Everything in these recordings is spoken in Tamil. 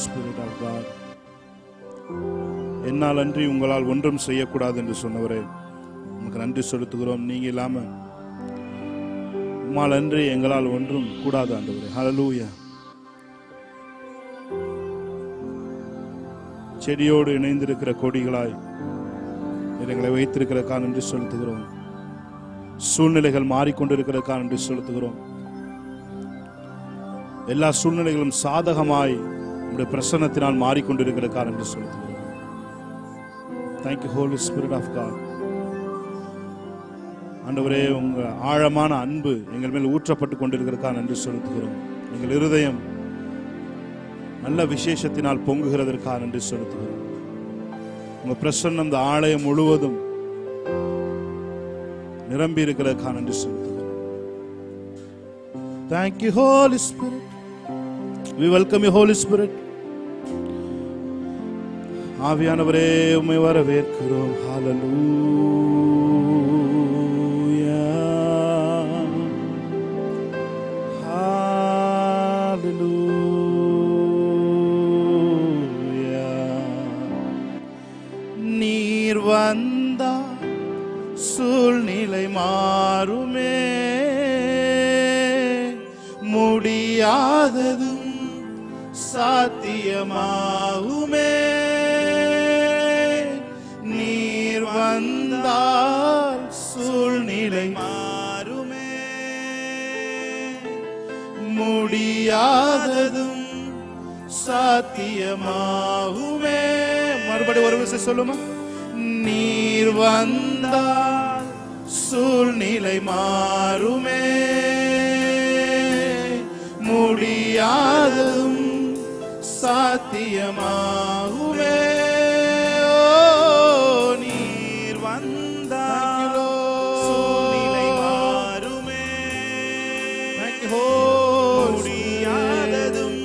Spirit of God. என்னால் அன்றி உங்களால் ஒன்றும் செய்யக்கூடாது என்று சொன்னவரே, உங்களுக்கு நன்றி செலுத்துகிறோம். நீங்க இல்லாம உம்மால் அன்றி எங்களால் ஒன்றும் கூடாது ஆண்டவரே. ஹல்லேலூயா. செடியோடு இணைந்திருக்கிற கொடிகளாய் எங்களை வைத்திருக்கிறதுக்காக நன்றி செலுத்துகிறோம். சூழ்நிலைகள் மாறிக்கொண்டிருக்கிறதுக்காக நன்றி செலுத்துகிறோம். எல்லா சூழ்நிலைகளும் சாதகமாய் உம்முடைய பிரசன்னத்தினால் மாறிக்கொண்டிருக்கிறதுக்காக நன்றி செலுத்துகிறோம். Thank you, Holy Spirit of God. ஆண்டவரே, உங்க ஆழமான அன்பு எங்கள் மேல் ஊற்றப்பட்டு கொண்டிருக்கிறதுக்காக நன்றி செலுத்துகிறோம். எங்கள் இருதயம் நல்ல விசேஷத்தினால் பொங்குகிறதற்காக நன்றி செலுத்துகிறோம். உங்க பிரசன்னம் இந்த ஆலயம் முழுவதும் நிரம்பி இருக்கிறதுக்காக நன்றி செலுத்துகிறோம். Thank you, Holy Spirit. We welcome you, Holy Spirit. ஆவியானவரே, உம்மை வரவேற்கிறோம். ஹல்லேலூயா, ஹல்லேலூயா. நீர் வந்தா சூழ்நிலை மாறுமே, முடியாததும் சாத்தியமாகுமே. நீர் வந்தால் சூழ்நிலை மாறுமே, முடியாததும் சாத்தியமாகுமே. மறுபடி ஒரு விஷயம் சொல்லுமா? நீர் வந்தால் சூழ்நிலை மாறுமே, முடியாததும் சாத்தியமாகுமே. நீர் வந்தால் சூழ்நிலை மாறுமே, முடியாததும்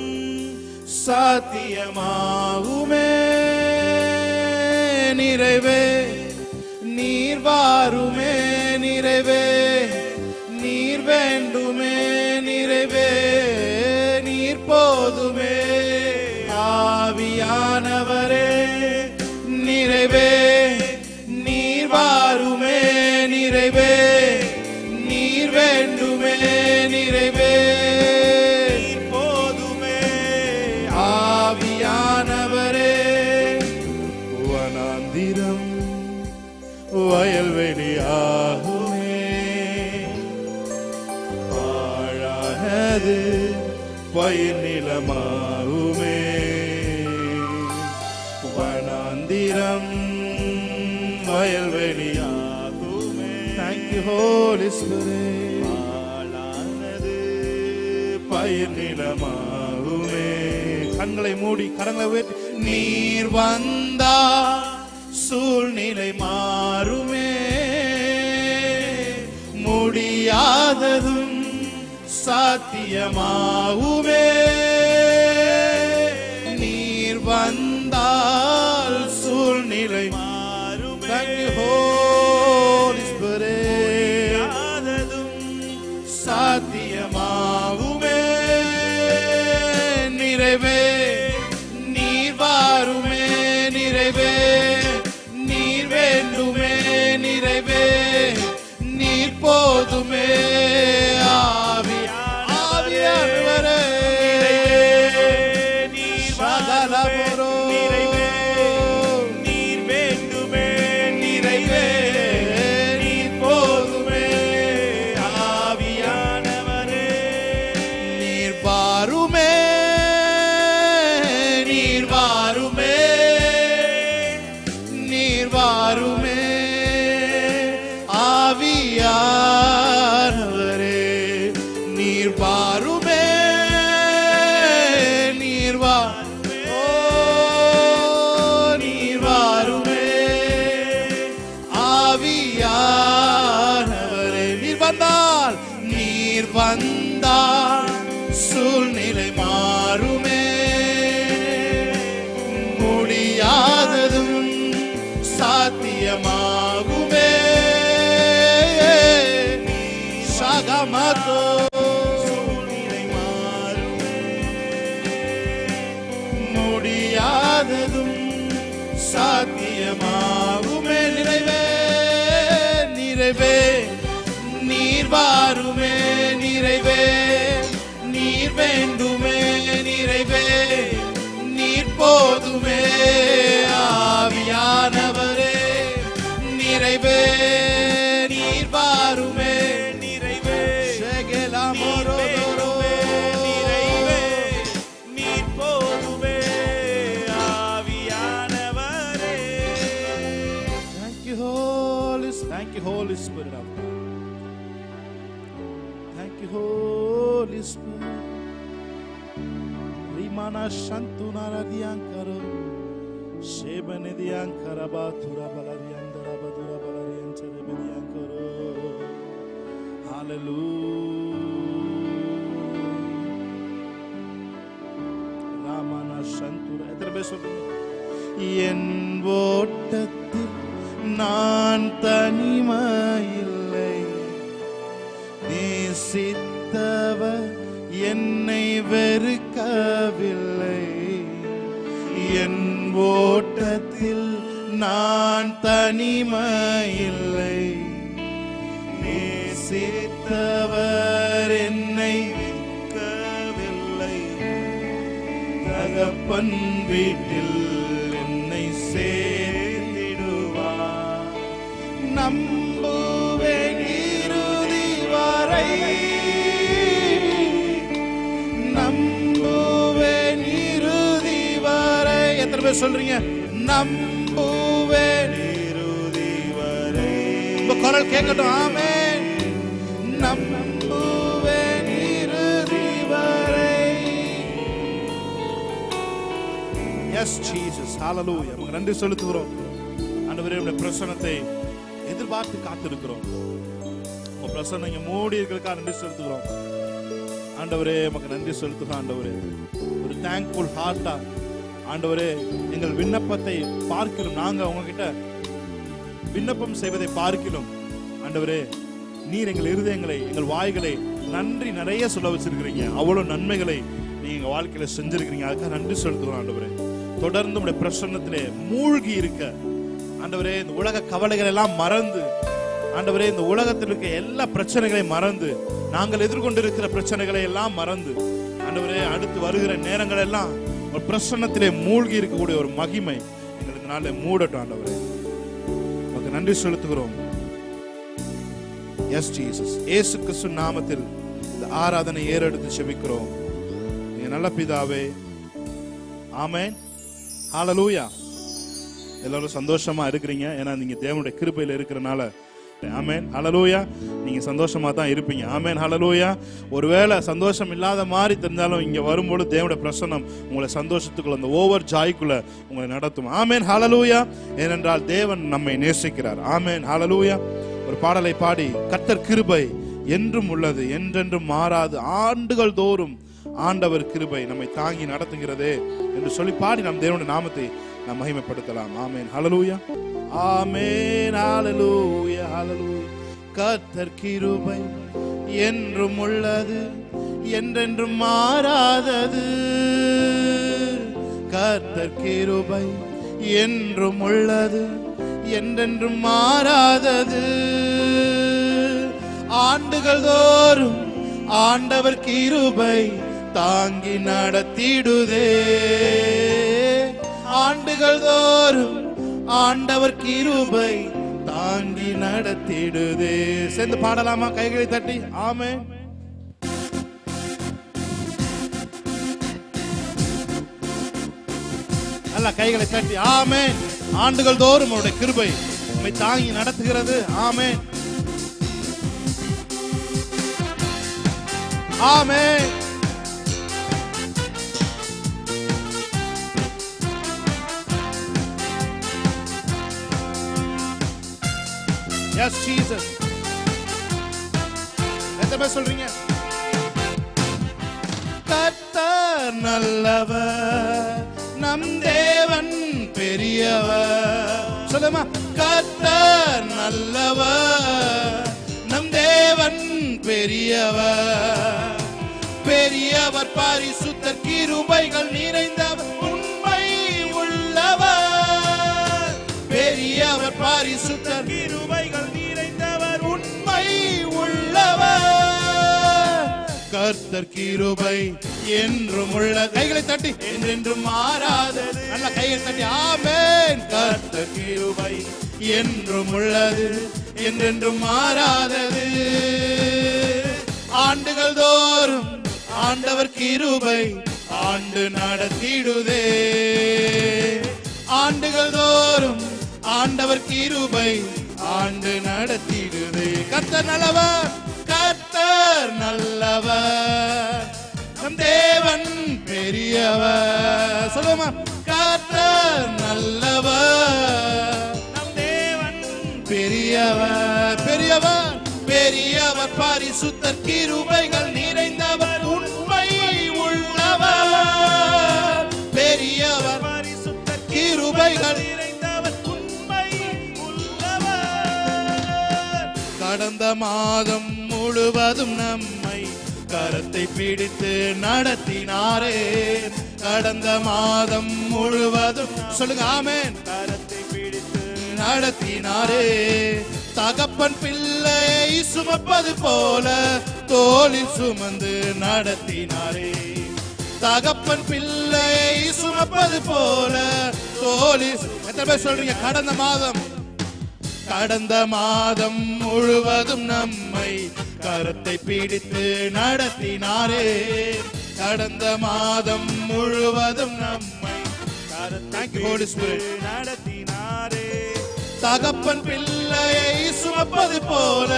சாத்தியமாகுமே. நிறைவே நீர் வாருமே, நிறைவே நீர் வேண்டுமே, நிறைவே நீர் போதுமே. ஆவியானவரே, நிறைவே நீர் வாருமே, நிறைவே நீர் வேண்டுமே, நிறைவே நீர் போதுமே. ஆவியானவரே, வனாந்திரம் வயல்வெளியாகுமே, பாழானது பயிர் நிலமாகுமே. வனாந்திரம் வயல்வெளியாகுமே. Thank you, Holy Spirit. பாழானது பயிர் நிலமாகுமே. கண்களை மூடி கரங்களை உயர்த்தி, நீர் வந்தா சூழ்நிலை மாறுமே, முடியாததும் சாத்தியமாகுமே. நீர் வந்தால் சூழ்நிலை மாறுமே. Thank you, Holy Spirit. முடியாததும் சாத்தியமாகுமே. நிறைவே நீர் வாருமே, நிறைவே நீர் வேண்டுமே, நிறைவே நீர் போதுமே. ஆவியானவரே, நீர் வாருமே, நிறைவே நீர் வேண்டுமே, நிறைவே நீர் போதுமே. ஆவியானவரே, நீர் வாருமே, நீர் வாருமே, நீர் வாருமே. ஆவியானவரே, நீர் வாருமே, நீர் வாருமே. ஓ, நீர் வாருமே. ஆவியானவரே, நீர் வந்தால், நீர் வந்தால் சூழ்நிலை மாறுமே, முடியாததும் சாத்தியமாகுமே. சகமதோ சூழ்நிலை மாறுமே, நிறைவே நீர் வாருமே, நிறைவே நீர் வேண்டுமே, நிறைவே நீர் போதுமே, ஆவியானவரே நிறைவே நீர் வாருமே, நிறைவே நிறைவே நீர் போதுமே, ஆவியானவரே. Thank you Holy Spirit of God. Thank you Holy Spirit. Rimana shantuna radiankaro shebane diankara bathura balariandara badura balariantere bediankaro. Hallelujah. Ramana shantura எத்தனை பேர் சொல்றீங்க? என் ஓட்டத்தில் நான் தனிமையில்லை, நேசித்தவர் என்னை வெறுக்கவில்லை. என் ஓட்டத்தில் நான் தனிமையில்லை, நேசித்தவர் என்னை வெறுக்கவில்லை. தகப்பன் வீட்டில் என்னை சேர்த்திடுவார், நம்புவேன் இறுதி வரை, நம்புவேன் இறுதி வரை. எத்தனை பேர் சொல்றீங்க? நம்புவேன் இறுதி வரை. உங்க குரல் கேட்கட்டும். ஆமென். நம்புவேன் இறுதி வரை. எஸ் ஜீசஸ், ஹalleluya. உங்களுக்கு நன்றி செலுத்துகிறோம் ஆண்டவரே. உங்களுடைய பிரசன்னத்தை எதிர்பார்த்து காத்திருக்கிறோம். உங்க பிரசன்னம் இங்க மூடி இருக்கிறதுக்காக நன்றி செலுத்துகிறோம் ஆண்டவரே. உமக்கு நன்றி செலுத்துகிறோம் ஆண்டவரே. ஒரு தேங்க்ஃபுல் ஹார்ட்டா ஆண்டவரே, எங்கள் விண்ணப்பத்தை பார்க்கிறோம். நாங்க உங்ககிட்ட விண்ணப்பம் செய்வதை பார்க்கிறோம் ஆண்டவரே. நீர் எங்கள் இருதயங்களை, எங்கள் வாய்களை நன்றி நிறைய சொல்ல வச்சிருக்கிறீங்க. அவ்வளவு நன்மைகளை நீங்க எங்க வாழ்க்கையில செஞ்சிருக்கிறீங்க. அதுக்காக நன்றி செலுத்துகிறோம் ஆண்டவரே. தொடர்ந்து உடைய பிரசன்னத்திலே மூழ்கி இருக்க ஆண்டவரே, இந்த உலக கவலைகள் எல்லாம் மறந்து ஆண்டவரே, இந்த உலகத்தில் இருக்க எல்லா பிரச்சனைகளையும் மறந்து, நாங்கள் எதிர்கொண்டிருக்கிற பிரச்சனைகளை எல்லாம் மறந்து ஆண்டவரே, அடுத்து வருகிற நேரங்கள் எல்லாம் ஒரு பிரசன்னத்திலே மூழ்கி இருக்கக்கூடிய ஒரு மகிமை எங்களுக்கு நாளை மூடட்டும் ஆண்டவரே. உங்களுக்கு நன்றி செலுத்துகிறோம். எஸ் ஜீசஸ், இயேசு கிறிஸ்து நாமத்தில் இந்த ஆராதனை ஏறெடுத்து செபிக்கிறோம் நீங்க நல்ல பிதாவே. ஆமென். ஹalleluya. எல்லாரும் சந்தோஷமா இருக்கிறீங்க, ஏன்னா நீங்க தேவனுடைய கிருபையில இருக்கிறனால. ஆமென். ஹalleluya. நீங்க சந்தோஷமா தான் இருப்பீங்க. ஆமென். ஹalleluya. ஒருவேளை சந்தோஷம் இல்லாத மாதிரி தெரிஞ்சாலும் இங்க வரும்போது தேவனுடைய பிரசன்னம் உங்களை சந்தோஷத்துக்குள்ள, அந்த ஓவர் ஜாய்க்குள்ள உங்களை நடத்தும். ஆமென். ஹalleluya. ஏனென்றால் தேவன் நம்மை நேசிக்கிறார். ஆமென். ஹalleluya. ஒரு பாடலை பாடி, கர்த்தர் கிருபை என்றும் உள்ளது, என்றென்றும் மாறாது, ஆண்டுகள் தோறும் ஆண்டவர் கிருபை நம்மை தாங்கி நடத்துகிறதே என்று சொல்லி பாடி நம் தேவனுடைய நாமத்தை நாம் மகிமைப்படுத்தலாம். ஆமென். ஹalleluya. ஆமென். ஹalleluya. ஹalleluya. கர்த்தர் கிருபை என்றும் உள்ளது, என்றென்றும் மாறாதது. கர்த்தர் கிருபை என்றும் உள்ளது, என்றென்றும் மாறாதது. ஆண்டுகள் தோறும் ஆண்டவர் கிருபை தாங்கி நடத்திடுதே. ஆண்டுகள் தோறும் ஆண்டவர் கிருபை தாங்கி நடத்திடுதே. சேர்ந்து பாடலாமா? கைகளை தட்டி. ஆமென். நல்ல கைகளை தட்டி. ஆமென். ஆண்டுகள் தோறும் அவருடைய கிருபை நம்மை தாங்கி நடத்துகிறது. ஆமென். ஆமென். Yes, Jesus. எத்தனை பேர் சொல்றீங்க? கர்த்தர் நல்லவர், நம் தேவன் பெரியவர். சொல்லுமா? கர்த்தர் நல்லவர், நம் தேவன் பெரியவர். பெரியவர், பரிசுத்தர், கிருபைகள் நிறைந்தவர், உண்மை உள்ளவர். பெரியவர், பரிசுத்தர், கிருபைகள் நிறைந்தவர், கர்த்தர் கிருபை என்றும் உள்ள. கைகளை தட்டி என்றென்றும் மாறாதது. நல்ல கைகளை தட்டி ஆமென். கர்த்தர் கிருபை என்றும் உள்ளது, என்றென்றும் மாறாதது. ஆண்டுகள் தோறும் ஆண்டவர் கிருபை ஆண்டு நடத்திடுதே. ஆண்டுகள் தோறும் ஆண்டவர் கிருபை ஆண்டு நடத்திடுதே. கர்த்தர் நல்லவர், கர்த்தர் நல்லவர், நம் தேவன் பெரியவர். சொல்லுமா, கர்த்தர் நல்லவர், நம் தேவன் பெரியவர். பெரியவர், பெரியவர், பரிசுத்தர், கிருபைகள் நிறைந்தவர், உண்மை உள்ளவர். பெரியவர், பரிசுத்தர், கிருபைகள் நிறைந்தவர், உண்மை உள்ளவர். கடந்த மாதம் முழுவதும் நம்மை கரத்தை பிடித்து நடத்தினாரே. கடந்த மாதம் முழுவதும் சொல்லுங்க ஆமென். கரத்தை பிடித்து நடத்தினாரே. தகப்பன் பிள்ளையை சுமப்பது போல தோளில் சுமந்து நடத்தினாரே. தகப்பன் பிள்ளையை சுமப்பது போல தோளில். எத்தனை பேர் சொல்றீங்க கடந்த மாதம்? கடந்த மாதம் முழுவதும் நம்மை கரத்தை பிடித்து நடத்தினாரே. கடந்த மாதம் முழுவதும் நம்மை கரத்தை நடத்தினாரே. தகப்பன் பிள்ளையை சுமப்பது போல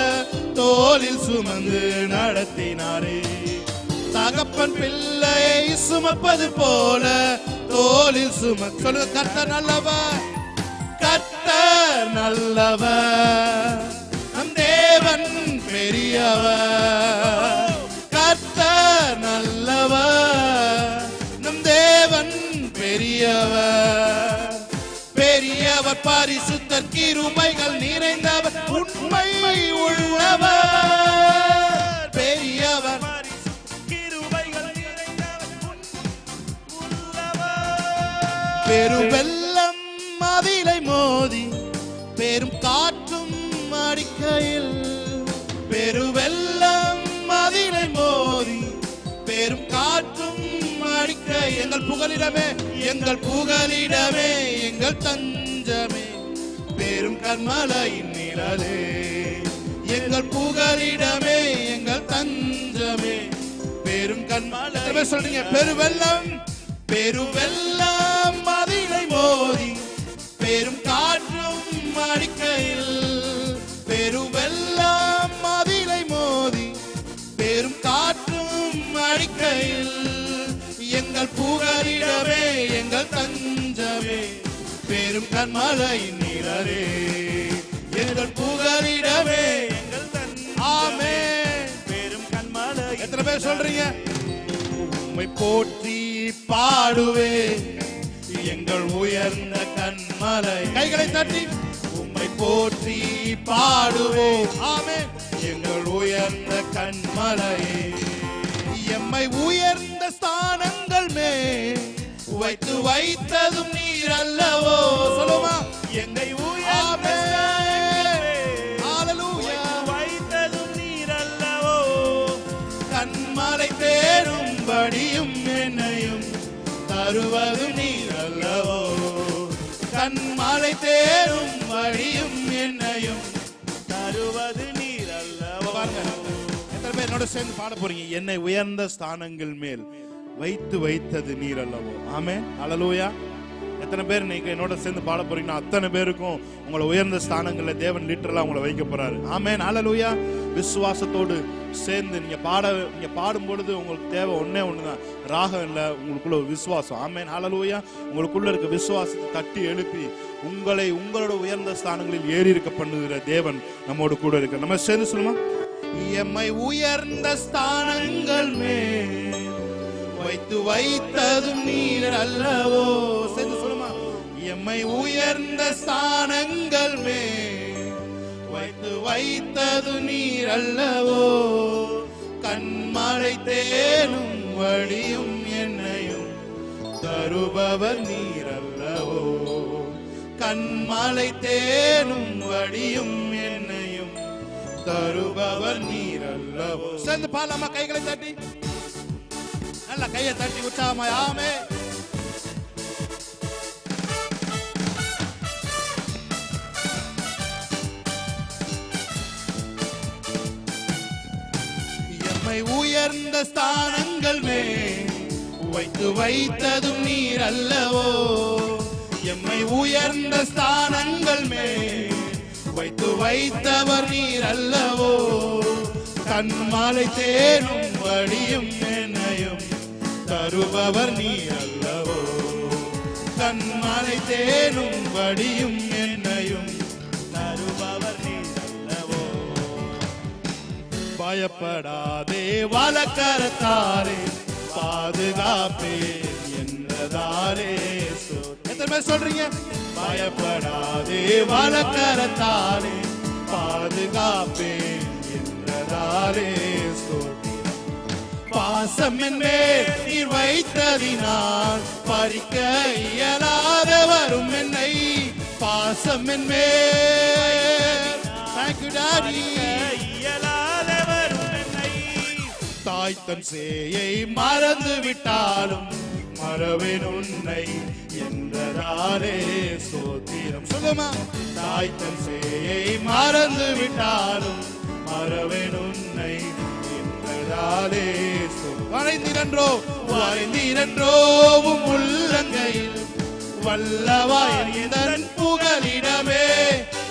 தோளில் சுமந்து நடத்தினாரே. தகப்பன் பிள்ளையை சுமப்பது போல தோளில் சொல்லுங்க. கர்த்தர் நல்லவர், கர்த்தர் நல்லவர், நம் தேவன் பெரியவர். கர்த்தர் நல்லவர், நம் தேவன் பெரியவர். பெரியவர், பரிசுத்தர், கிருபைகள் நிறைந்தவர், உண்மை உள்ளவர். பெரியவர், கிருபைகள் நிறைந்தவர், உள்ளவர். பெருவெல்லம் மதிலை மோதி பெரும் காற்றும் அடிக்கையில். பெருவெல்லம் மதிலை மோதி பெரும் காற்றும் அடிக்கை. எங்கள் புகலிடமே, எங்கள் புகலிடமே, எங்கள் தஞ்சமே, பெரும் கன்மலையின் நிழலே. எங்கள் புகலிடமே, எங்கள் தஞ்சமே, பெரும் கன்மலை. சொல்றீங்க பெருவெல்லம், பெருவெல்லம் மதிலை மோதி பெரும் காற்றும் அடிக்கையில். பெருவெல்லம் மதிலை மோதி பெரும் காற்றும் அடிக்கையில். எங்கள் புகலிடமே, எங்கள் தஞ்சமே, பெரும் கன்மலையின் நிழலே. எங்கள் புகலிடமே, எங்கள் ஆமென், பெரும் கன்மலை. எத்தனை பேர் சொல்றீங்க? உம்மை போற்றி பாடுவே எங்கள் உயர்ந்த கன்மலை. கைகளை தட்டி உம்மை போற்றி பாடுவோம். ஆமென். எங்கள் உயர்ந்த கன்மலையே. எம்மை உயர்ந்த ஸ்தானங்கள் மேல் வைத்து வைத்ததும் நீர் அல்லவோ. சொல்லுமா, எங்களை உயர்ந்த வைத்ததும் நீர் அல்லவோ. கன்மலை தேடும்படியும் என்னையும் தருவது நீர் அல்லவோ. கன்மலை தேடும் வழியும் என்னையும் தருவது நீர் அல்லவோ. எத்தனை பேர் என்னோட சேர்ந்து பாட போறீங்க? என்னை உயர்ந்த ஸ்தானங்கள் மேல் வைத்து வைத்தது நீர் அல்லவோ. ஆமென், ஹல்லேலூயா. எத்தனை பேர் நீங்க என்னோட சேர்ந்து பாட போறீங்கன்னா அத்தனை பேருக்கும் உங்களை உயர்ந்த ஸ்தானங்கள்ல தேவன் லிட்டரலா உங்களை வைக்க போறாரு. ஆமென், ஹல்லேலூயா. விசுவாசத்தோடு சேர்ந்து நீங்க பாடும் பொழுது உங்களுக்கு தேவை ஒன்னே ஒண்ணுதான், ராகம் இல்ல, உங்களுக்குள்ள ஒரு விசுவாசம். ஆமென், ஹல்லேலூயா. உங்களுக்குள்ள இருக்க விசுவாசத்தை தட்டி எழுப்பி உங்களை உங்களோட உயர்ந்த ஸ்தானங்களில் ஏறி இருக்க பண்ணுகிற தேவன் நம்மோடு கூட இருக்க. நம்ம சேர்ந்து சொல்லுமா, எம்மை உயர்ந்த ஸ்தானங்கள் மேல் வைத்து வைத்ததும் நீர் அல்லவோ. சேர்ந்து சொல்லுமா, எம்மை உயர்ந்த ஸ்தானங்கள் மேல் வைத்து வைத்தது நீர் அல்லவோ. கண்மலை தேனும் வழியும் என்னையும் தருபவர் நீர் அல்லவோ. கண்மலை தேனும் வழியும் என்னையும் தருபவர் நீர் அல்லவோ. சேர்ந்து பாலாமா, கைகளை தட்டி, நல்ல கையை தட்டி உற்சாகமாய் ஆமென். எம்மை உயர்ந்த ஸ்தானங்கள் மேல் வைத்ததும் நீர் அல்லவோ. எம்மை உயர்ந்த ஸ்தானங்கள் மேல் வைத்தவர் நீர் அல்லவோ. கண்மாலை தேனும் வடியும் என்னையும் தருபவர் நீர் அல்லவோ. கண்மாலை தேனும் வடியும் என்னையும் தருபவர் நீர் அல்லவோ. பயப்படாதே வலக்கரத்தாரே பாதுகாப்பேன் என்றதாரே. எத்தனை பேர் சொல்றீங்க? பயப்படாதே வலக்கரத்தாரே பாதுகாப்பேன் என்றதாரே. பாசம் மேல் நீர் வைத்ததினால் பறிக்க இயலாத வரும் என்னை. பாசம் மேல் Thank you Daddy. தாய் தன் சேயை மறந்து விட்டாலும் மறவேன் உன்னை என்றதாரே ஸ்தோத்திரம். சொல்லுமா, தாய் தன் சேயை மறந்து விட்டாலும் மறவேன் உன்னை என்றதாரே. வரைந்திரன்றோவும் உள்ளங்கையில் வல்லவாயன் புகலிடமே.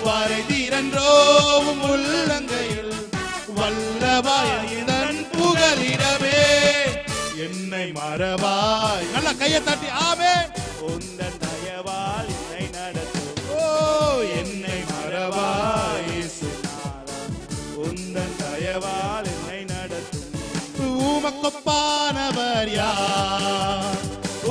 வரைந்திரன்றோவும் உள்ளங்கையில் வல்லவாயன் புகலிடமே. என்னை மறவாய், நல்ல கையை தட்டி ஆமென். உந்தன் தயவால் என்னை நடத்தும். ஓ, என்னை மறவாய் இயேசுநாதா, உந்தன் தயவால் என்னை நடத்தும். உமக்கொப்பானவர் யார்?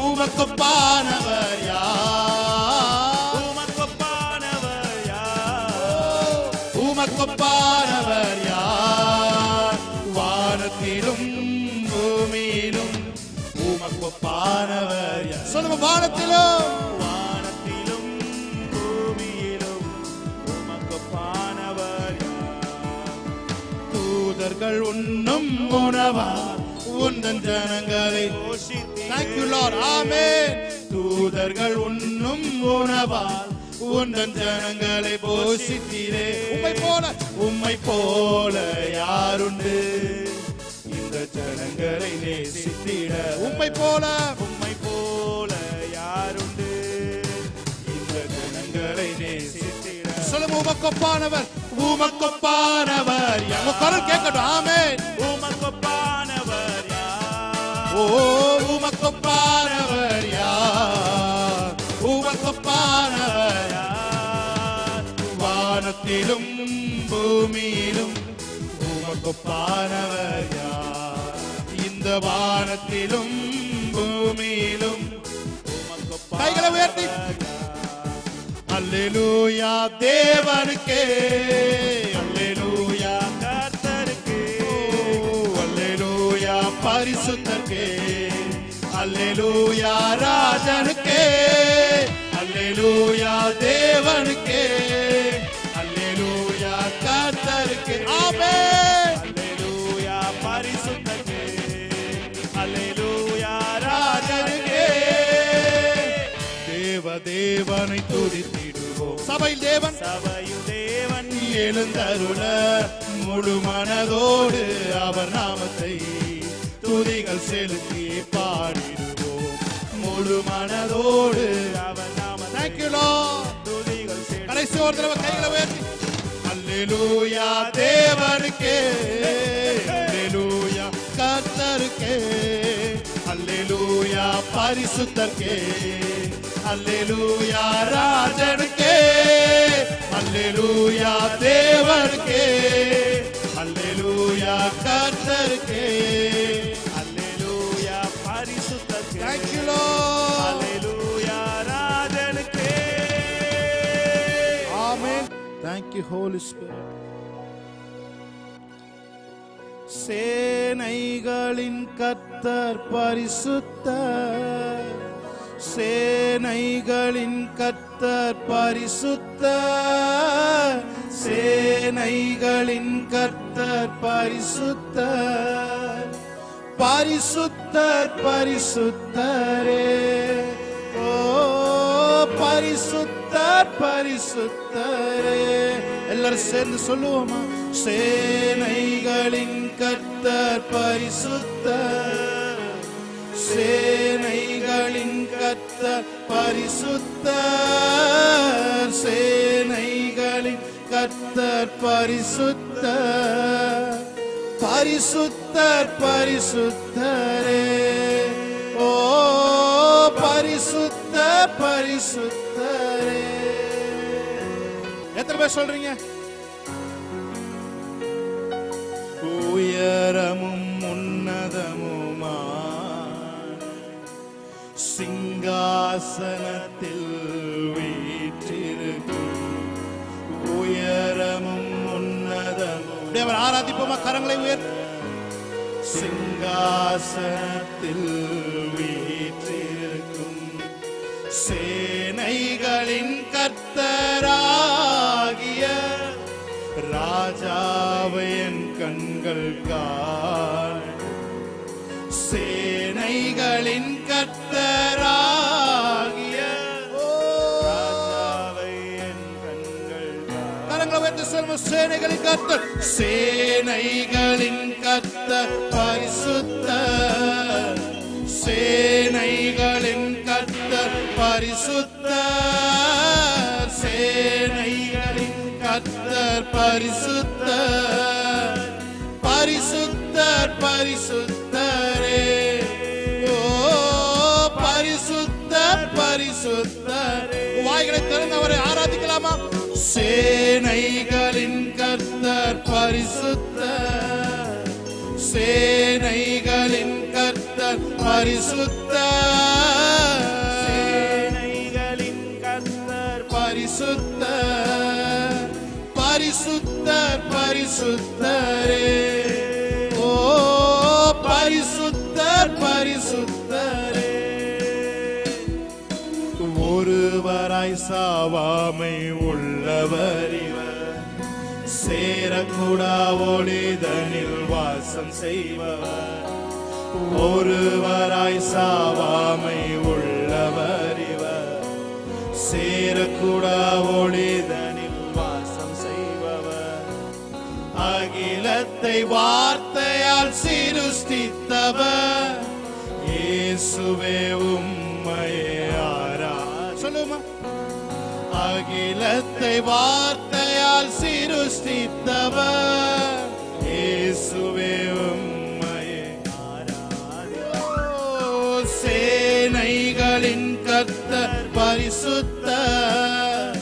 உமக்கொப்பானவர் யார்? உமக்கொப்பானவர் யார்? உமக்கொப்பானவர் யார்? வானத்திலும் பூமியிலும் உமக்கொப்பானவர் யார்? சொல்லுங்க, வானத்திலும் வானத்திலும் பூமியிலும் உமக்கொப்பானவர் யார்? தூதர்கள் உண்ணும் உணவா உந்தன் ஜனங்களை போஷித்தீரே. Thank you Lord. Amen. தூதர்கள் உண்ணும் உணவால் உந்தன் ஜனங்களை போஷித்தீரே. உம்மை போல யாருண்டு இந்த ஜனங்களை நேசித்திட? உம்மை போல யாருண்டு இந்த ஜனங்களை நேசித்திட? சொல்லுங்க, உமக்கொப்பானவர், உமக்கொப்பானவர் யார்? குரல் கேட்கட்டும். ஆமென். உமக்கொப்பானவர் யார்? ஓ, உமக்கொப்பானவர் யார்? உமக்கொப்பானவர் யார்? வானத்திலும் பூமியிலும் உமக்கொப்பானவர் யார்? இந்த வானத்திலும் பூமியிலும் உமக்கொப்பானவர். கைகளை உயர்த்தி அல்லேலூயா தேவனுக்கே, அல்லேலூயா கர்த்தருக்கே, அல்லேலூயா பரிசுத்தருக்கே, அல்லேலூயா ராஜனுக்கே, அல்லேலூயா தேவனுக்கே, அல்லேலூயா கர்த்தருக்கே. ஆமென். அல்லேலூயா பரிசுத்தருக்கே, அல்லேலூயா ராஜனுக்கே. தேவனை துதித்திடுவோம். சபையில் தேவன் எழுந்தருள முழு மனதோடு அவர் நாமத்தை துதிகள் செலுத்தி பாடிடுவோம். முழு மனதோடு அவர் நாமத்தை. Thank you Lord. துதிகள் செலுத்தி. கடைசி ஒரு தடவை கைகளை உயர்த்தி அல்லேலூயா தேவனுக்கே, அல்லேலூயா கர்த்தருக்கே, அல்லேலூயா பரிசுத்தருக்கே, அல்லேலூயா ராஜனுக்கே, அல்லேலூயா தேவனுக்கே, அல்லேலூயா கர்த்தருக்கே, அல்லேலூயா பரிசுத்தருக்கே. Thank you Lord. Hallelujah ராஜனுக்கே. Amen. Thank you Holy Spirit. சேனைகளின் கர்த்தர் பரிசுத்தர், சேனைகளின் கர்த்தர் கர்த்தர் பரிசுத்தர், சேனைகளின் கர்த்தர் பரிசுத்தர், பரிசுத்தர் பரிசுத்தரே. ஓ பரிசுத்தர் பரிசுத்தரே. எல்லாரும் சேர்ந்து சொல்லுவோமா? சேனைகளின் கர்த்தர் பரிசுத்தர், சேனைகளின் கர்த்தர் பரிசுத்தர், சேனைகளின் கர்த்தர் பரிசுத்தர், பரிசுத்தர் பரிசுத்தரே. ஓ பரிசுத்தர் பரிசுத்தரே. எத்தனை பேர் சொல்றீங்க? உயரமும் உன்னதமுமா சிங்காசனத்தில் வீற்றிருக்கும், உயரமும் உன்னதமும். தேவன் ஆராதிப்போமா? கரங்களை உயர். சிங்காசனத்தில் வீற்றிருக்கும் சேனைகளின் கர்த்தராகிய ராஜாவை என் கண்கள் காண, சேனைகளின் கர்த்தராகிய ராஜாவை என் கண்கள் காண. கரங்களை உயர்த்தி சொல்லுங்க. சேனைகளின் கர்த்தர், சேனைகளின் கர்த்தர் பரிசுத்தர், சேனைகளின் கர்த்தர் பரிசுத்தர், சேனைகளின் கர்த்தர் பரிசுத்தர், பரிசுத்தர் பரிசுத்தரே. ஓ பரிசுத்தர் பரிசுத்தரே. வாய்களை திறந்து அவரை ஆராதிக்கலாமா? சேனைகளின் கர்த்தர் பரிசுத்தர், சேனைகளின் கர்த்தர் பரிசுத்தர், சேனைகளின் கர்த்தர் பரிசுத்தர், பரிசுத்தர் பரிசுத்தரே. ஓ பரிசுத்தர் பரிசுத்தரே. ஒருவராய் சாவாமை உள்ளவர் இவர், சேரக்கூடா ஒளிதனில் வாசம் செய்பவர். ஒருவராய் சாவாமை உள்ளவர் இவர், சேரக்கூடா ஒளிதனில் வாசம் செய்பவர். அகிலத்தை வார்த்தையால் சிருஷ்டித்தவர், இயேசுவே உம்மையே ஆரா. சொல்லுமா? அகிலத்தை வார்த்தையால் சிருஷ்டித்தவர், இயேசுவே உம்மையே ஆராதிப்போம். சேனைகளின் கர்த்தர் பரிசுத்தர்,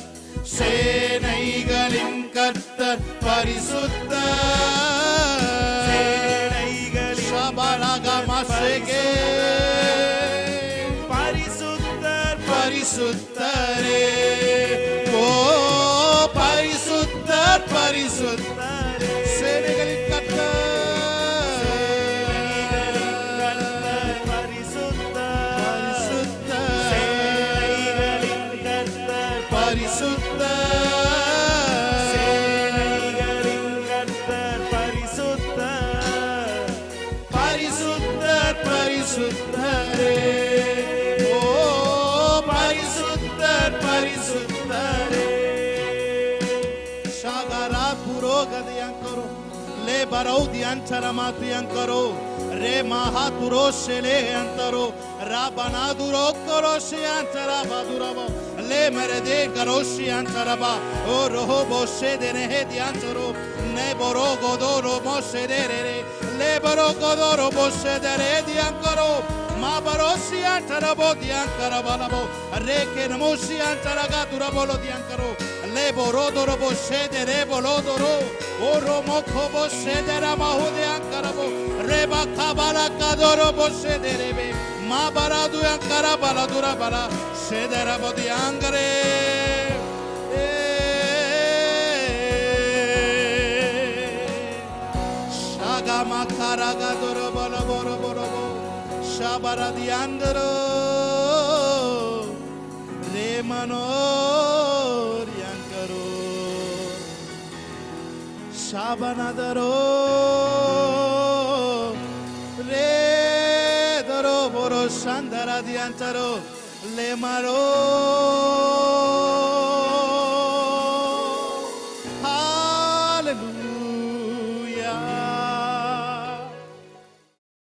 சேனைகளின் கர்த்தர் பரிசுத்தர், சேனைகளின் சபரகமசகே பரிசுத்தர் பரிசுத்தரே. ஓ பரிசுத்தர் பரிசுத்தரே. சேனைகளின் கர்த்தர், சேனைகளின் கர்த்தர் பரிசுத்தர், சேனைகளின் கர்த்தர் பரிசுத்தர், சேனைகளின் கர்த்தர் பரிசுத்தர், பரிசுத்தர் பரிசுத்தரே. ஓ பரிசுத்தர் பரிசுத்தரே. ஷாகரா புரோகதியம் கரோ, லே பரௌதியம் சரமாத்தியம் கரோ, रे महातुरो शेले अंतरो राबना दुरो करोशी अंतरा बादुरबो ले मेरे दे करोशी अंतरबा ओ रोहो बोशे देने हे दियांतरो ने बोरो गोदोरो मोशे दे रे ले बोरो गोदोरो बोशे दे रे दियांकरो मा बरोशी अंतरबो दियांकरबो रे के नमोशी अंतरगा दुरबोलो दियांकरो ले बोरो दोरो बोशे दे रे बोलो दोरो ओ रोमो खो बोशे दे रा माहु दियांकरबो रे बाखा बाला कादोरो बोशे दे रे बे मा बरा दुयांकरा बाला दुरा बाला शे दे रा बो दियांकरे शागा माखारा गा दोरो बोलो बोरो बोरो बो शाबारा दियांकरो रे मनो ஷாபனதரோ ரே தரோ போரோ சந்தரதியந்தரோ லேமரோ